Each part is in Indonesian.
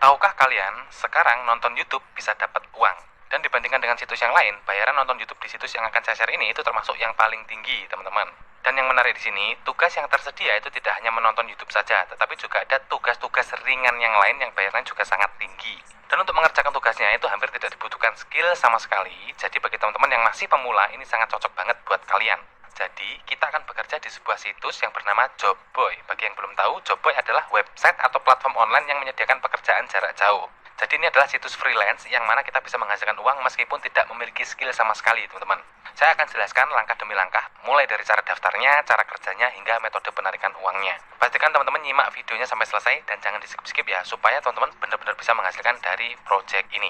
Tahukah kalian, sekarang nonton YouTube bisa dapat uang. Dan dibandingkan dengan situs yang lain, bayaran nonton YouTube di situs yang akan saya share ini itu termasuk yang paling tinggi, teman-teman. Dan yang menarik di sini, tugas yang tersedia itu tidak hanya menonton YouTube saja, tetapi juga ada tugas-tugas ringan yang lain yang bayarannya juga sangat tinggi. Dan untuk mengerjakan tugasnya itu hampir tidak dibutuhkan skill sama sekali. Jadi bagi teman-teman yang masih pemula, ini sangat cocok banget buat kalian. Jadi, kita akan bekerja di sebuah situs yang bernama Jobboy. Bagi yang belum tahu, Jobboy adalah website atau platform online yang menyediakan pekerjaan jarak jauh. Jadi ini adalah situs freelance yang mana kita bisa menghasilkan uang meskipun tidak memiliki skill sama sekali, teman-teman. Saya akan jelaskan langkah demi langkah, mulai dari cara daftarnya, cara kerjanya, hingga metode penarikan uangnya. Pastikan teman-teman nyimak videonya sampai selesai dan jangan di-skip-skip ya, supaya teman-teman benar-benar bisa menghasilkan dari project ini.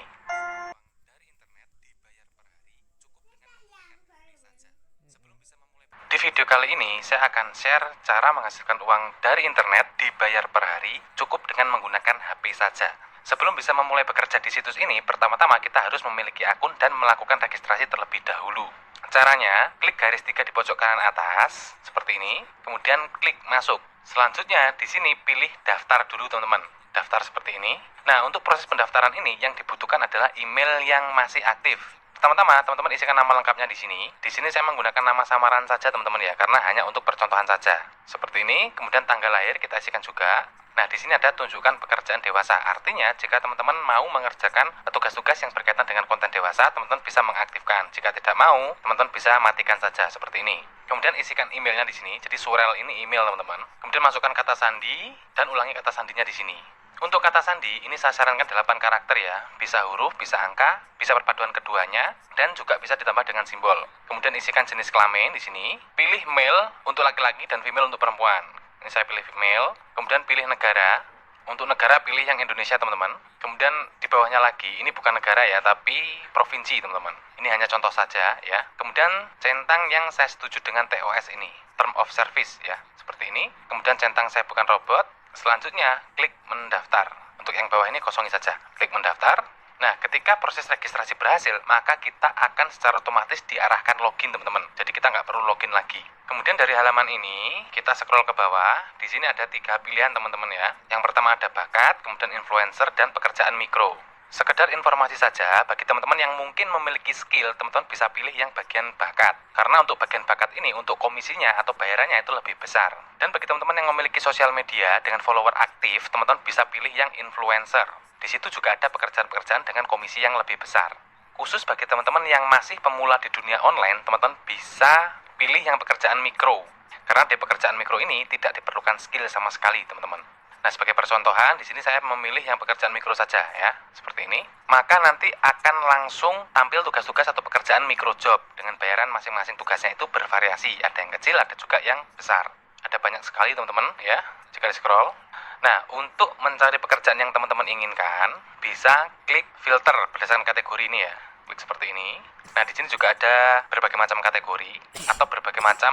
Di video kali ini, saya akan share cara menghasilkan uang dari internet dibayar per hari cukup dengan menggunakan HP saja. Sebelum bisa memulai bekerja di situs ini, pertama-tama kita harus memiliki akun dan melakukan registrasi terlebih dahulu. Caranya, klik garis 3 di pojok kanan atas, seperti ini, kemudian klik masuk. Selanjutnya, di sini pilih daftar dulu, teman-teman. Daftar seperti ini. Nah, untuk proses pendaftaran ini, yang dibutuhkan adalah email yang masih aktif. Pertama-tama, teman-teman isikan nama lengkapnya di sini. Di sini saya menggunakan nama samaran saja, teman-teman ya, karena hanya untuk percontohan saja. Seperti ini, kemudian tanggal lahir kita isikan juga. Nah, di sini ada tunjukkan pekerjaan dewasa. Artinya, jika teman-teman mau mengerjakan tugas-tugas yang berkaitan dengan konten dewasa, teman-teman bisa mengaktifkan. Jika tidak mau, teman-teman bisa matikan saja seperti ini. Kemudian isikan emailnya di sini. Jadi surel ini email, teman-teman. Kemudian masukkan kata sandi dan ulangi kata sandinya di sini. Untuk kata sandi, ini saya sarankan 8 karakter ya. Bisa huruf, bisa angka, bisa perpaduan keduanya, dan juga bisa ditambah dengan simbol. Kemudian isikan jenis kelamin di sini. Pilih male untuk laki-laki dan female untuk perempuan. Ini saya pilih female. Kemudian pilih negara. Untuk negara pilih yang Indonesia, teman-teman. Kemudian di bawahnya lagi, ini bukan negara ya, tapi provinsi, teman-teman. Ini hanya contoh saja ya. Kemudian centang yang saya setuju dengan TOS ini, Term of Service ya, seperti ini. Kemudian centang saya bukan robot. Selanjutnya, klik mendaftar. Untuk yang bawah ini kosongi saja. Klik mendaftar. Nah, ketika proses registrasi berhasil, maka kita akan secara otomatis diarahkan login, teman-teman. Jadi kita nggak perlu login lagi. Kemudian dari halaman ini, kita scroll ke bawah. Di sini ada 3 pilihan, teman-teman ya. Yang pertama ada bakat, kemudian influencer, dan pekerjaan mikro. Sekedar informasi saja, bagi teman-teman yang mungkin memiliki skill, teman-teman bisa pilih yang bagian bakat. Karena untuk bagian bakat ini, untuk komisinya atau bayarannya itu lebih besar. Dan bagi teman-teman yang memiliki sosial media dengan follower aktif, teman-teman bisa pilih yang influencer. Di situ juga ada pekerjaan-pekerjaan dengan komisi yang lebih besar. Khusus bagi teman-teman yang masih pemula di dunia online, teman-teman bisa pilih yang pekerjaan mikro. Karena di pekerjaan mikro ini tidak diperlukan skill sama sekali, teman-teman. Nah, sebagai percontohan, di sini saya memilih yang pekerjaan mikro saja ya, seperti ini. Maka nanti akan langsung tampil tugas-tugas atau pekerjaan mikro job dengan bayaran masing-masing tugasnya itu bervariasi. Ada yang kecil, ada juga yang besar. Ada banyak sekali, teman-teman ya, jika di-scroll. Nah, untuk mencari pekerjaan yang teman-teman inginkan, bisa klik filter berdasarkan kategori ini ya. Klik seperti ini. Nah, di sini juga ada berbagai macam kategori atau berbagai macam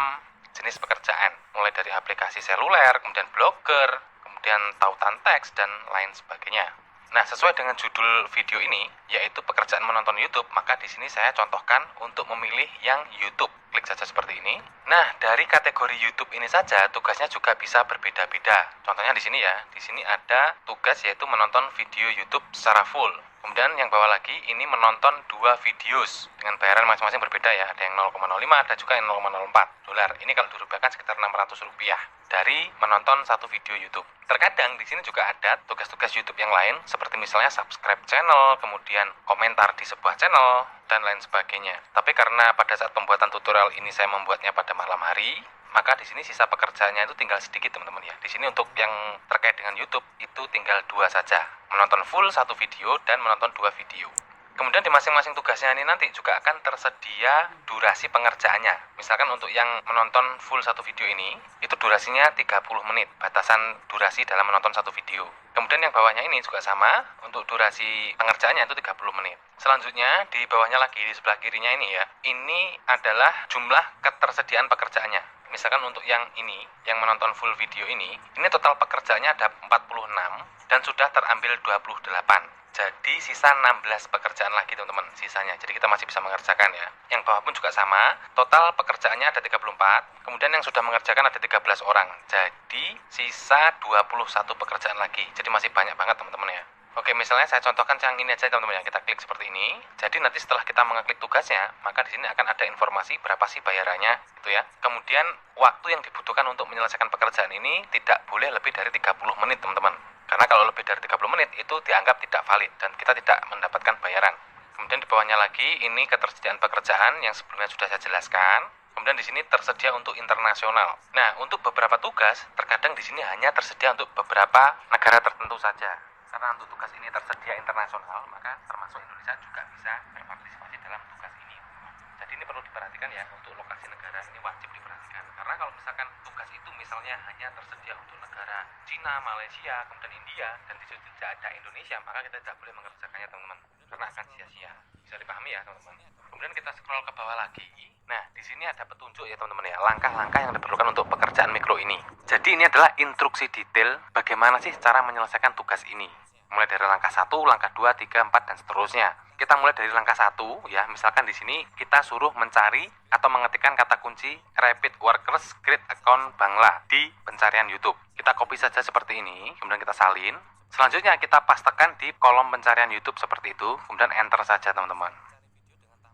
jenis pekerjaan. Mulai dari aplikasi seluler, kemudian blogger, kemudian tautan teks, dan lain sebagainya. Nah, sesuai dengan judul video ini, yaitu pekerjaan menonton YouTube, maka di sini saya contohkan untuk memilih yang YouTube. Klik saja seperti ini. Nah, dari kategori YouTube ini saja, tugasnya juga bisa berbeda-beda. Contohnya di sini ya, di sini ada tugas yaitu menonton video YouTube secara full. Kemudian yang bawah lagi, ini menonton 2 videos dengan bayaran masing-masing berbeda ya. Ada yang 0,05, ada juga yang 0,04 dolar. Ini kalau dirupiahkan sekitar 600 rupiah dari menonton satu video YouTube. Terkadang di sini juga ada tugas-tugas YouTube yang lain, seperti misalnya subscribe channel, kemudian komentar di sebuah channel, dan lain sebagainya. Tapi karena pada saat pembuatan tutorial ini saya membuatnya pada malam hari, maka di sini sisa pekerjaannya itu tinggal sedikit, teman-teman ya. Di sini untuk yang terkait dengan YouTube itu tinggal 2 saja. Menonton full 1 video dan menonton 2 video. Kemudian di masing-masing tugasnya ini nanti juga akan tersedia durasi pengerjaannya. Misalkan untuk yang menonton full 1 video ini, itu durasinya 30 menit, batasan durasi dalam menonton 1 video. Kemudian yang bawahnya ini juga sama, untuk durasi pengerjaannya itu 30 menit. Selanjutnya di bawahnya lagi, di sebelah kirinya ini ya, ini adalah jumlah ketersediaan pekerjaannya. Misalkan untuk yang ini, yang menonton full video ini total pekerjaannya ada 46 dan sudah terambil 28. Jadi sisa 16 pekerjaan lagi, teman-teman, sisanya. Jadi kita masih bisa mengerjakan ya. Yang bawah pun juga sama. Total pekerjaannya ada 34. Kemudian yang sudah mengerjakan ada 13 orang. Jadi sisa 21 pekerjaan lagi. Jadi masih banyak banget, teman-teman ya. Oke, misalnya saya contohkan yang ini aja teman-teman ya. Kita klik seperti ini. Jadi nanti setelah kita mengeklik tugasnya, maka di sini akan ada informasi berapa sih bayarannya, gitu ya. Kemudian waktu yang dibutuhkan untuk menyelesaikan pekerjaan ini tidak boleh lebih dari 30 menit, teman-teman. Karena kalau lebih dari 30 menit itu dianggap tidak valid dan kita tidak mendapatkan bayaran. Kemudian di bawahnya lagi ini ketersediaan pekerjaan yang sebelumnya sudah saya jelaskan. Kemudian di sini tersedia untuk internasional. Nah, untuk beberapa tugas terkadang di sini hanya tersedia untuk beberapa negara tertentu saja. Karena untuk tugas ini tersedia internasional, maka termasuk Indonesia juga bisa berpartisipasi dalam tugas ini. Jadi ini perlu diperhatikan ya, untuk lokasi negara ini wajib diperhatikan. Karena kalau misalkan tugas itu misalnya hanya tersedia untuk negara Cina, Malaysia, kemudian India, dan di situ tidak ada Indonesia, maka kita tidak boleh mengerjakannya teman-teman. Karena akan sia-sia. Bisa dipahami ya teman-teman. Kemudian kita scroll ke bawah lagi. Nah, di sini ada petunjuk ya teman-teman ya, langkah-langkah yang diperlukan untuk pekerjaan mikro ini. Jadi ini adalah instruksi detail bagaimana sih cara menyelesaikan tugas ini. Mulai dari langkah 1, langkah 2, 3, 4, dan seterusnya. Kita mulai dari langkah 1 ya, misalkan di sini kita suruh mencari atau mengetikkan kata kunci Rapid Workers Create Account Bangla di pencarian YouTube. Kita copy saja seperti ini, kemudian kita salin. Selanjutnya kita pastekan di kolom pencarian YouTube seperti itu, kemudian enter saja teman-teman.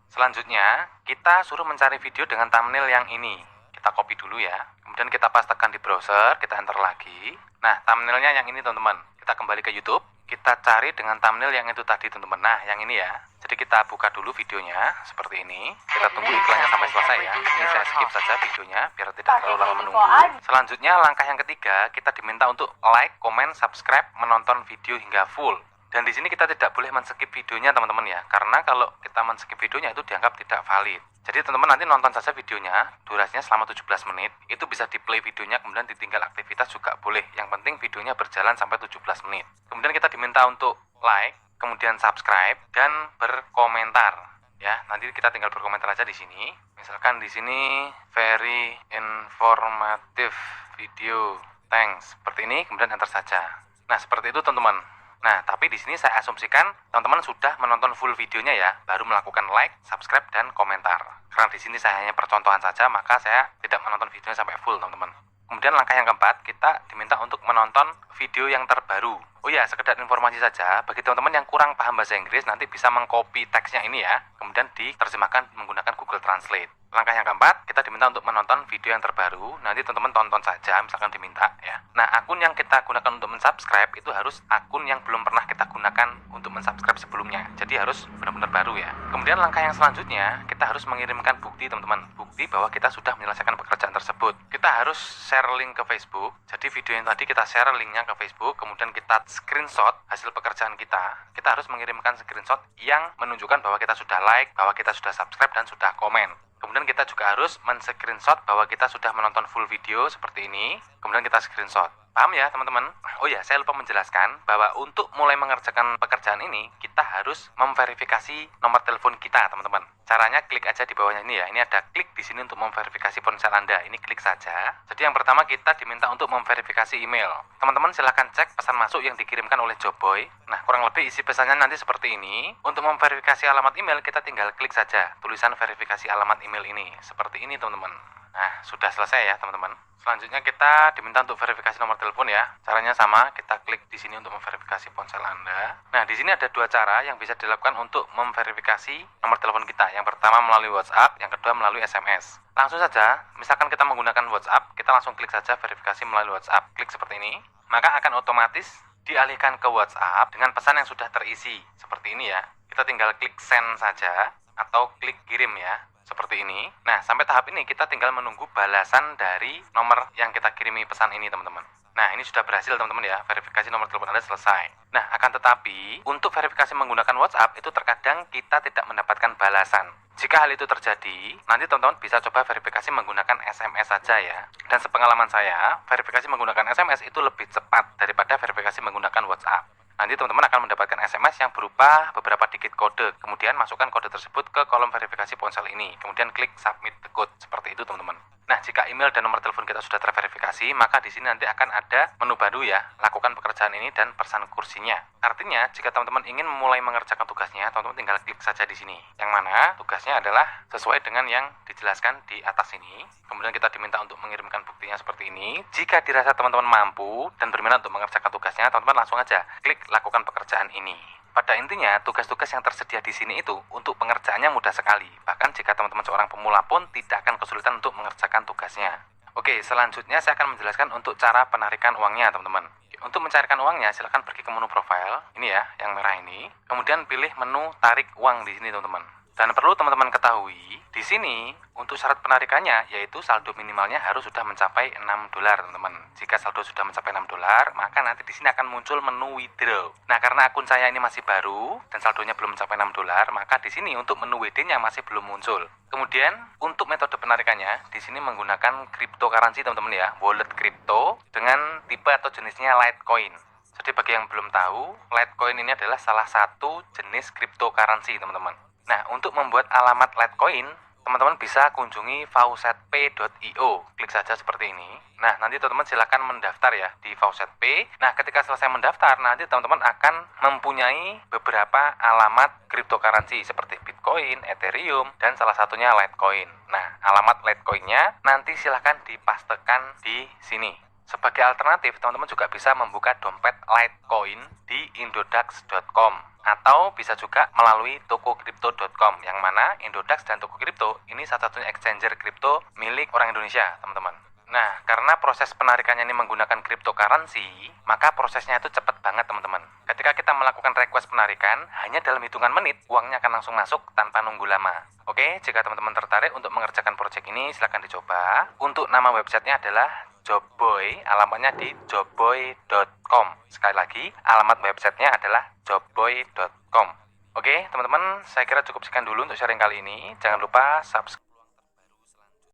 Selanjutnya, kita suruh mencari video dengan thumbnail yang ini. Kita copy dulu ya. Kemudian kita pastekan di browser, kita enter lagi. Nah, thumbnailnya yang ini teman-teman. Kita kembali ke YouTube, kita cari dengan thumbnail yang itu tadi teman-teman. Nah, yang ini ya. Jadi kita buka dulu videonya, seperti ini. Kita tunggu iklannya sampai selesai ya. Ini saya skip saja videonya, biar tidak terlalu lama menunggu. Selanjutnya, langkah yang ketiga, kita diminta untuk like, comment, subscribe, menonton video hingga full. Dan di sini kita tidak boleh men-skip videonya teman-teman ya, karena kalau kita men-skip videonya itu dianggap tidak valid. Jadi teman-teman nanti nonton saja videonya, durasinya selama 17 menit, itu bisa di-play videonya, kemudian ditinggal aktivitas juga boleh. Yang penting videonya berjalan sampai 17 menit. Kemudian kita diminta untuk like, kemudian subscribe, dan berkomentar. Ya, nanti kita tinggal berkomentar aja di sini. Misalkan di sini very informative video, thanks. Seperti ini, kemudian enter saja. Nah, seperti itu teman-teman. Nah, tapi di sini saya asumsikan teman-teman sudah menonton full videonya ya, baru melakukan like, subscribe, dan komentar. Karena di sini saya hanya percontohan saja, maka saya tidak menonton videonya sampai full, teman-teman. Kemudian langkah yang keempat, kita diminta untuk menonton video yang terbaru. Oh ya, sekedar informasi saja, bagi teman-teman yang kurang paham bahasa Inggris, nanti bisa mengcopy teksnya ini ya, kemudian diterjemahkan menggunakan Google Translate. Langkah yang keempat, kita diminta untuk menonton video yang terbaru. Nanti teman-teman tonton saja, misalkan diminta ya. Nah, akun yang kita gunakan untuk mensubscribe itu harus akun yang belum pernah kita gunakan untuk mensubscribe sebelumnya. Jadi harus benar-benar baru ya. Kemudian langkah yang selanjutnya, kita harus mengirimkan bukti teman-teman. Bukti bahwa kita sudah menyelesaikan pekerjaan tersebut. Kita harus share link ke Facebook. Jadi video yang tadi kita share linknya ke Facebook, kemudian kita screenshot hasil pekerjaan kita. Kita harus mengirimkan screenshot yang menunjukkan bahwa kita sudah like, bahwa kita sudah subscribe, dan sudah komen. Kemudian kita juga harus men-screenshot bahwa kita sudah menonton full video seperti ini. Kemudian kita screenshot. Paham ya teman-teman? Oh ya, saya lupa menjelaskan bahwa untuk mulai mengerjakan pekerjaan ini, kita harus memverifikasi nomor telepon kita teman-teman. Caranya klik aja di bawahnya ini ya. Ini ada klik di sini untuk memverifikasi ponsel Anda. Ini klik saja. Jadi yang pertama kita diminta untuk memverifikasi email. Teman-teman silahkan cek pesan masuk yang dikirimkan oleh Jobboy. Nah, kurang lebih isi pesannya nanti seperti ini. Untuk memverifikasi alamat email, kita tinggal klik saja tulisan verifikasi alamat email ini. Seperti ini teman-teman. Nah, sudah selesai ya teman-teman. Selanjutnya kita diminta untuk verifikasi nomor telepon ya. Caranya sama, kita klik di sini untuk memverifikasi ponsel Anda. Nah, di sini ada dua cara yang bisa dilakukan untuk memverifikasi nomor telepon kita. Yang pertama melalui WhatsApp, yang kedua melalui SMS. Langsung saja, misalkan kita menggunakan WhatsApp, kita langsung klik saja verifikasi melalui WhatsApp. Klik seperti ini, maka akan otomatis dialihkan ke WhatsApp dengan pesan yang sudah terisi. Seperti ini ya. Kita tinggal klik send saja atau klik kirim ya. Seperti ini. Nah, sampai tahap ini kita tinggal menunggu balasan dari nomor yang kita kirimi pesan ini, teman-teman. Nah, ini sudah berhasil, teman-teman ya. Verifikasi nomor telepon Anda selesai. Nah, akan tetapi, untuk verifikasi menggunakan WhatsApp, itu terkadang kita tidak mendapatkan balasan. Jika hal itu terjadi, nanti teman-teman bisa coba verifikasi menggunakan SMS saja ya. Dan sepengalaman saya, verifikasi menggunakan SMS itu lebih cepat daripada verifikasi menggunakan WhatsApp. Nanti teman-teman akan mendapatkan SMS yang berupa beberapa digit kode. Kemudian masukkan kode tersebut ke kolom verifikasi ponsel ini. Kemudian klik submit the code. Seperti itu teman-teman. Nah, jika email dan nomor telepon kita sudah terverifikasi, maka di sini nanti akan ada menu baru ya, lakukan pekerjaan ini dan pesan kursinya. Artinya, jika teman-teman ingin memulai mengerjakan tugasnya, teman-teman tinggal klik saja di sini. Yang mana tugasnya adalah sesuai dengan yang dijelaskan di atas ini. Kemudian kita diminta untuk mengirimkan buktinya seperti ini. Jika dirasa teman-teman mampu dan berminat untuk mengerjakan tugasnya, teman-teman langsung aja klik lakukan pekerjaan ini. Pada intinya, tugas-tugas yang tersedia di sini itu untuk pengerjaannya mudah sekali. Bahkan jika teman-teman seorang pemula pun tidak akan kesulitan untuk mengerjakan tugasnya. Oke, selanjutnya saya akan menjelaskan untuk cara penarikan uangnya, teman-teman. Untuk mencairkan uangnya, silahkan pergi ke menu profile. Ini ya, yang merah ini. Kemudian pilih menu tarik uang di sini, teman-teman. Dan perlu teman-teman ketahui, di sini untuk syarat penarikannya yaitu saldo minimalnya harus sudah mencapai $6, teman-teman. Jika saldo sudah mencapai $6, maka nanti di sini akan muncul menu withdraw. Nah, karena akun saya ini masih baru dan saldonya belum mencapai $6, maka di sini untuk menu WD-nya masih belum muncul. Kemudian untuk metode penarikannya di sini menggunakan cryptocurrency, teman-teman ya, wallet crypto dengan tipe atau jenisnya Litecoin. Jadi bagi yang belum tahu, Litecoin ini adalah salah satu jenis cryptocurrency, teman-teman. Nah, untuk membuat alamat Litecoin, teman-teman bisa kunjungi faucetpay.io. Klik saja seperti ini. Nah, nanti teman-teman silakan mendaftar ya di Faucetpay. Nah, ketika selesai mendaftar, nanti teman-teman akan mempunyai beberapa alamat cryptocurrency seperti Bitcoin, Ethereum, dan salah satunya Litecoin. Nah, alamat Litecoinnya nanti silakan dipastekan di sini. Sebagai alternatif, teman-teman juga bisa membuka dompet Litecoin di indodax.com atau bisa juga melalui tokokripto.com, yang mana Indodax dan Toko Kripto ini salah satunya exchanger kripto milik orang Indonesia, teman-teman. Nah, karena proses penarikannya ini menggunakan cryptocurrency, maka prosesnya itu cepat banget, teman-teman. Ketika kita melakukan request penarikan, hanya dalam hitungan menit, uangnya akan langsung masuk tanpa nunggu lama. Oke, jika teman-teman tertarik untuk mengerjakan proyek ini, silahkan dicoba. Untuk nama websitenya adalah Jobboy, alamatnya di jobboy.com. Sekali lagi, alamat websitenya adalah jobboy.com. Oke, teman-teman, saya kira cukup sekian dulu untuk sharing kali ini. Jangan lupa subscribe.